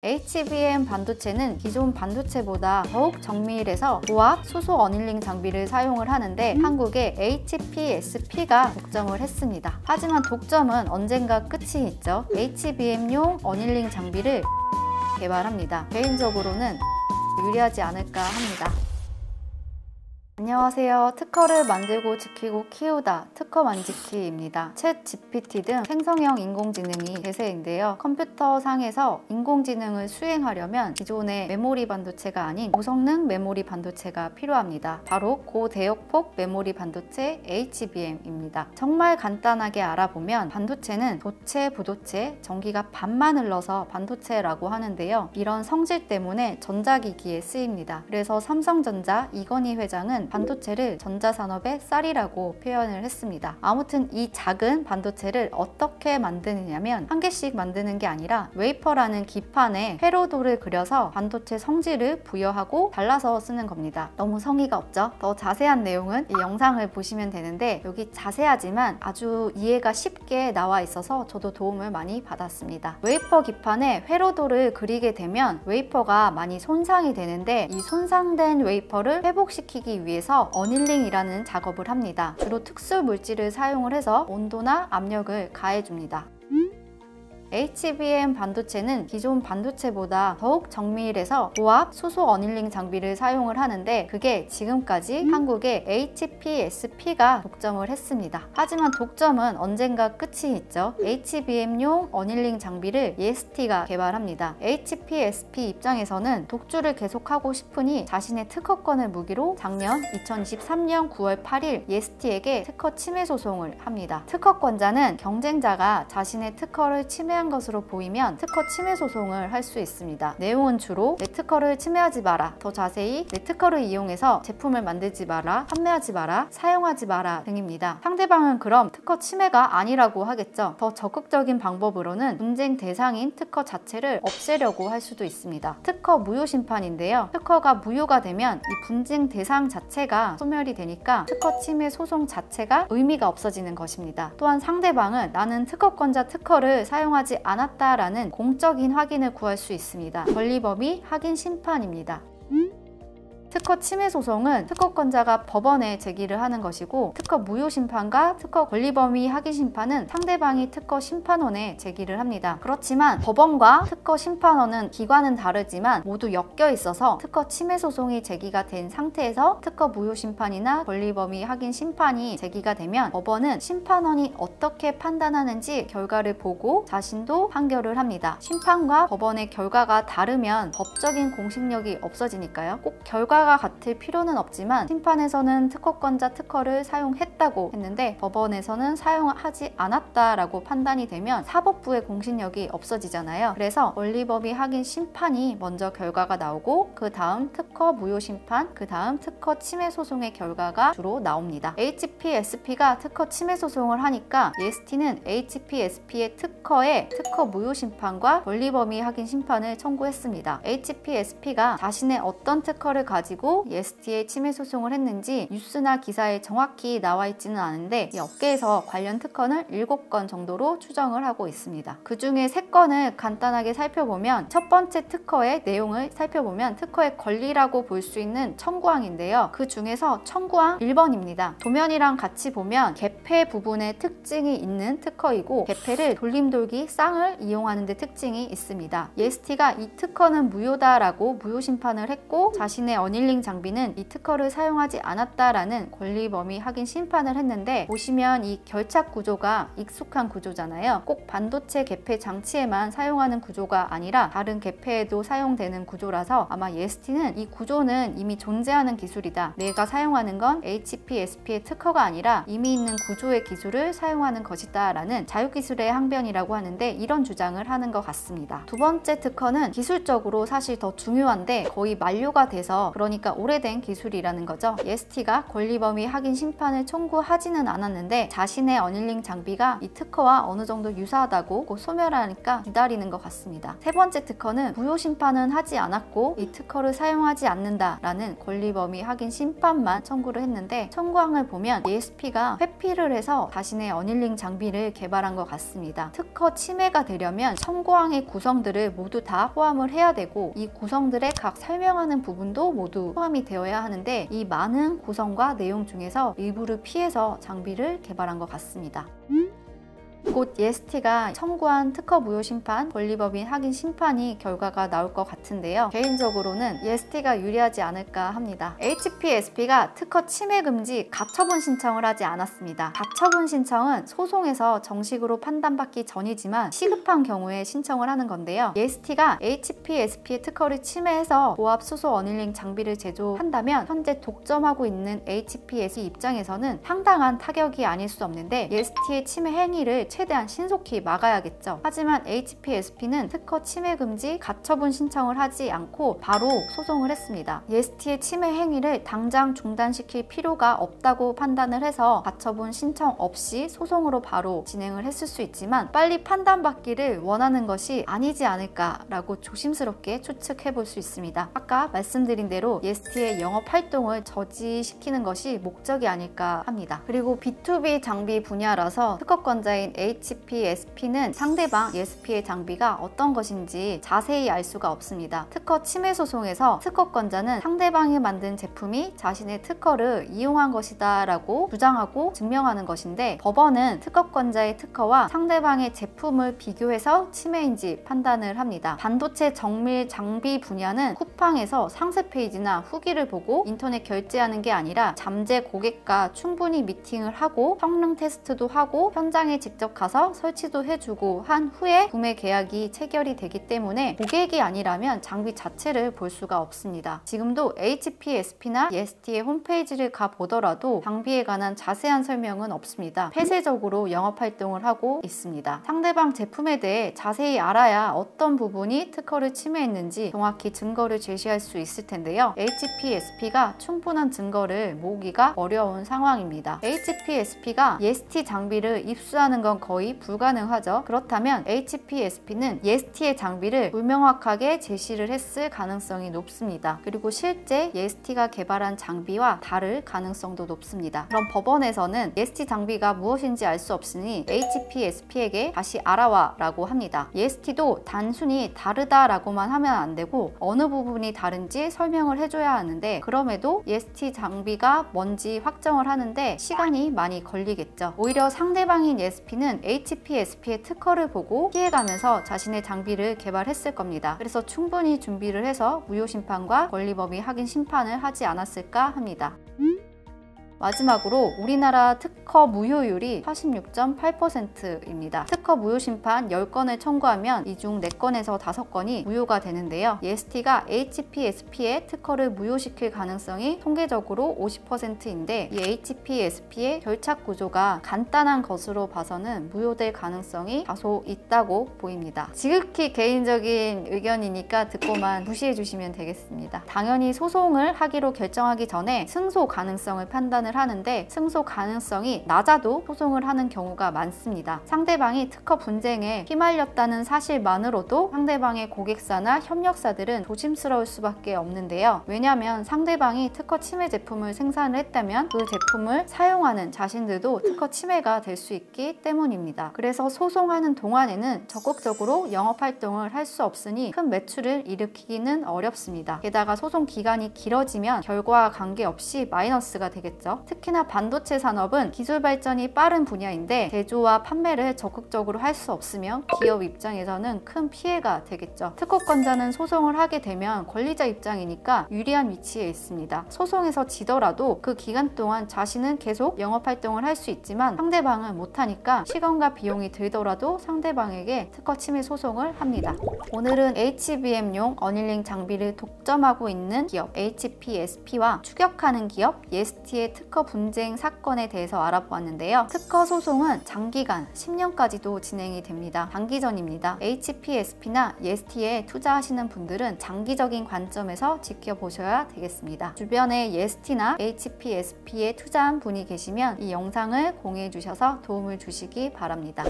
HBM 반도체는 기존 반도체보다 더욱 정밀해서 고압 수소 어닐링 장비를 사용을 하는데 한국의 HPSP가 독점을 했습니다. 하지만 독점은 언젠가 끝이 있죠. HBM용 어닐링 장비를 개발합니다. 개인적으로는 유리하지 않을까 합니다. 안녕하세요. 특허를 만들고 지키고 키우다 특허 만지키입니다. 챗 GPT 등 생성형 인공지능이 대세인데요. 컴퓨터 상에서 인공지능을 수행하려면 기존의 메모리 반도체가 아닌 고성능 메모리 반도체가 필요합니다. 바로 고대역폭 메모리 반도체 HBM입니다. 정말 간단하게 알아보면 반도체는 도체, 부도체, 전기가 반만 흘러서 반도체라고 하는데요. 이런 성질 때문에 전자기기에 쓰입니다. 그래서 삼성전자 이건희 회장은 반도체를 전자산업의 쌀이라고 표현을 했습니다. 아무튼 이 작은 반도체를 어떻게 만드느냐면 한 개씩 만드는 게 아니라 웨이퍼라는 기판에 회로도를 그려서 반도체 성질을 부여하고 발라서 쓰는 겁니다. 너무 성의가 없죠? 더 자세한 내용은 이 영상을 보시면 되는데 여기 자세하지만 아주 이해가 쉽게 나와 있어서 저도 도움을 많이 받았습니다. 웨이퍼 기판에 회로도를 그리게 되면 웨이퍼가 많이 손상이 되는데 이 손상된 웨이퍼를 회복시키기 위해 어닐링이라는 작업을 합니다. 주로 특수 물질을 사용을 해서 온도나 압력을 가해줍니다. HBM 반도체는 기존 반도체보다 더욱 정밀해서 고압 수소 어닐링 장비를 사용을 하는데 그게 지금까지 한국의 HPSP가 독점을 했습니다. 하지만 독점은 언젠가 끝이 있죠. HBM용 어닐링 장비를 예스티가 개발합니다. HPSP 입장에서는 독주를 계속하고 싶으니 자신의 특허권을 무기로 작년 2023년 9월 8일 예스티에게 특허 침해 소송을 합니다. 특허권자는 경쟁자가 자신의 특허를 침해한 것으로 보이면 특허 침해 소송을 할 수 있습니다. 내용은 주로 내 특허를 침해하지 마라, 더 자세히 내 특허를 이용해서 제품을 만들지 마라, 판매하지 마라, 사용하지 마라 등입니다. 상대방은 그럼 특허 침해가 아니라고 하겠죠. 더 적극적인 방법으로는 분쟁 대상인 특허 자체를 없애려고 할 수도 있습니다. 특허 무효 심판인데요. 특허가 무효가 되면 이 분쟁 대상 자체가 소멸이 되니까 특허 침해 소송 자체가 의미가 없어지는 것입니다. 또한 상대방은 나는 특허권자 특허를 사용하지 않았다라는 공적인 확인을 구할 수 있습니다. 권리범위 확인 심판입니다. 특허 침해 소송은 특허권자가 법원에 제기를 하는 것이고 특허 무효 심판과 특허 권리범위 확인 심판은 상대방이 특허 심판원에 제기를 합니다. 그렇지만 법원과 특허 심판원은 기관은 다르지만 모두 엮여 있어서 특허 침해 소송이 제기가 된 상태에서 특허 무효 심판이나 권리범위 확인 심판이 제기가 되면 법원은 심판원이 어떻게 판단하는지 결과를 보고 자신도 판결을 합니다. 심판과 법원의 결과가 다르면 법적인 공식력이 없어지니까요. 꼭 결과가 같을 필요는 없지만 심판에서는 특허권자 특허를 사용했다고 했는데 법원에서는 사용하지 않았다라고 판단이 되면 사법부의 공신력이 없어지잖아요. 그래서 권리범위 확인 심판이 먼저 결과가 나오고 그 다음 특허 무효 심판, 그 다음 특허 침해 소송의 결과가 주로 나옵니다. HPSP가 특허 침해 소송을 하니까 예스티는 HPSP의 특허에 특허 무효 심판과 권리범위 확인 심판을 청구했습니다. HPSP가 자신의 어떤 특허를 가지고 예스티에 침해 소송을 했는지 뉴스나 기사에 정확히 나와 있지는 않은데 이 업계에서 관련 특허는 7건 정도로 추정을 하고 있습니다. 그 중에 3건을 간단하게 살펴보면 첫 번째 특허의 내용을 살펴보면 특허의 권리라고 볼 수 있는 청구항인데요. 그 중에서 청구항 1번입니다. 도면이랑 같이 보면 개폐 부분에 특징이 있는 특허이고 개폐를 돌림돌기 쌍을 이용하는 데 특징이 있습니다. 예스티가 이 특허는 무효다라고 무효 심판을 했고 자신의 어닐링 장비는 이 특허를 사용하지 않았다라는 권리범위 확인 심판을 했는데 보시면 이 결착 구조가 익숙한 구조잖아요. 꼭 반도체 개폐 장치에만 사용하는 구조가 아니라 다른 개폐에도 사용되는 구조라서 아마 예스티는 이 구조는 이미 존재하는 기술이다. 내가 사용하는 건 HPSP의 특허가 아니라 이미 있는 구조의 기술을 사용하는 것이다 라는 자유기술의 항변이라고 하는데 이런 주장을 하는 것 같습니다. 두 번째 특허는 기술적으로 사실 더 중요한데 거의 만료가 돼서 그런 그러니까 오래된 기술이라는 거죠. 예스티가 권리범위 확인 심판을 청구하지는 않았는데 자신의 어닐링 장비가 이 특허와 어느 정도 유사하다고 소멸하니까 기다리는 것 같습니다. 세 번째 특허는 무효 심판은 하지 않았고 이 특허를 사용하지 않는다라는 권리범위 확인 심판만 청구를 했는데 청구항을 보면 ESP가 회피를 해서 자신의 어닐링 장비를 개발한 것 같습니다. 특허 침해가 되려면 청구항의 구성들을 모두 다 포함을 해야 되고 이 구성들의 각 설명하는 부분도 모두 포함이 되어야 하는데 이 많은 구성과 내용 중에서 일부를 피해서 장비를 개발한 것 같습니다. 곧 예스티가 청구한 특허 무효 심판, 권리법인 확인 심판이 결과가 나올 것 같은데요. 개인적으로는 예스티가 유리하지 않을까 합니다. HPSP가 특허 침해 금지 가처분 신청을 하지 않았습니다. 가처분 신청은 소송에서 정식으로 판단받기 전이지만 시급한 경우에 신청을 하는 건데요. 예스티가 HPSP의 특허를 침해해서 고압 수소 어닐링 장비를 제조한다면 현재 독점하고 있는 HPSP 입장에서는 상당한 타격이 아닐 수 없는데 예스티의 침해 행위를 최대한 신속히 막아야겠죠. 하지만 HPSP는 특허 침해 금지 가처분 신청을 하지 않고 바로 소송을 했습니다. 예스티의 침해 행위를 당장 중단시킬 필요가 없다고 판단을 해서 가처분 신청 없이 소송으로 바로 진행을 했을 수 있지만 빨리 판단받기를 원하는 것이 아니지 않을까라고 조심스럽게 추측해 볼 수 있습니다. 아까 말씀드린 대로 예스티의 영업 활동을 저지시키는 것이 목적이 아닐까 합니다. 그리고 B2B 장비 분야라서 특허권자인 HPSP는 상대방 예스피의 장비가 어떤 것인지 자세히 알 수가 없습니다. 특허 침해 소송에서 특허권자는 상대방이 만든 제품이 자신의 특허를 이용한 것이다 라고 주장하고 증명하는 것인데 법원은 특허권자의 특허와 상대방의 제품을 비교해서 침해인지 판단을 합니다. 반도체 정밀 장비 분야는 쿠팡에서 상세 페이지나 후기를 보고 인터넷 결제하는 게 아니라 잠재 고객과 충분히 미팅을 하고 성능 테스트도 하고 현장에 직접 가서 설치도 해주고 한 후에 구매 계약이 체결이 되기 때문에 고객이 아니라면 장비 자체를 볼 수가 없습니다. 지금도 HPSP나 예스티의 홈페이지를 가보더라도 장비에 관한 자세한 설명은 없습니다. 폐쇄적으로 영업활동을 하고 있습니다. 상대방 제품에 대해 자세히 알아야 어떤 부분이 특허를 침해했는지 정확히 증거를 제시할 수 있을 텐데요. HPSP가 충분한 증거를 모으기가 어려운 상황입니다. HPSP가 예스티 장비를 입수하는 건 거의 불가능하죠. 그렇다면 HPSP는 예스티의 장비를 불명확하게 제시를 했을 가능성이 높습니다. 그리고 실제 예스티가 개발한 장비와 다를 가능성도 높습니다. 그럼 법원에서는 예스티 장비가 무엇인지 알 수 없으니 HPSP에게 다시 알아와 라고 합니다. 예스티도 단순히 다르다라고만 하면 안 되고 어느 부분이 다른지 설명을 해줘야 하는데 그럼에도 예스티 장비가 뭔지 확정을 하는데 시간이 많이 걸리겠죠. 오히려 상대방인 예스피는 HPSP의 특허를 보고 피해가면서 자신의 장비를 개발했을 겁니다. 그래서 충분히 준비를 해서 무효 심판과 권리범위 확인 심판을 하지 않았을까 합니다. 마지막으로 우리나라 특허 무효율이 46.8%입니다. 특허 무효 심판 10건을 청구하면 이 중 4건에서 5건이 무효가 되는데요. 예스티가 HPSP의 특허를 무효시킬 가능성이 통계적으로 50%인데 이 HPSP의 결착 구조가 간단한 것으로 봐서는 무효될 가능성이 다소 있다고 보입니다. 지극히 개인적인 의견이니까 듣고만 무시해 주시면 되겠습니다. 당연히 소송을 하기로 결정하기 전에 승소 가능성을 판단을 하는데 승소 가능성이 낮아도 소송을 하는 경우가 많습니다. 상대방이 특허 분쟁에 휘말렸다는 사실만으로도 상대방의 고객사나 협력사들은 조심스러울 수밖에 없는데요. 왜냐하면 상대방이 특허 침해 제품을 생산을 했다면 그 제품을 사용하는 자신들도 특허 침해가 될 수 있기 때문입니다. 그래서 소송하는 동안에는 적극적으로 영업활동을 할 수 없으니 큰 매출을 일으키기는 어렵습니다. 게다가 소송 기간이 길어지면 결과와 관계없이 마이너스가 되겠죠. 특히나 반도체 산업은 기술 발전이 빠른 분야인데 제조와 판매를 적극적으로 할 수 없으면 기업 입장에서는 큰 피해가 되겠죠. 특허권자는 소송을 하게 되면 권리자 입장이니까 유리한 위치에 있습니다. 소송에서 지더라도 그 기간 동안 자신은 계속 영업활동을 할 수 있지만 상대방은 못하니까 시간과 비용이 들더라도 상대방에게 특허 침해 소송을 합니다. 오늘은 HBM용 어닐링 장비를 독점하고 있는 기업 HPSP와 추격하는 기업 예스티의 특허 분쟁 사건에 대해서 알아보았는데요. 특허 소송은 장기간 10년까지도 진행이 됩니다. 장기전입니다. HPSP나 예스티에 투자하시는 분들은 장기적인 관점에서 지켜보셔야 되겠습니다. 주변에 예스티나 HPSP에 투자한 분이 계시면 이 영상을 공유해 주셔서 도움을 주시기 바랍니다.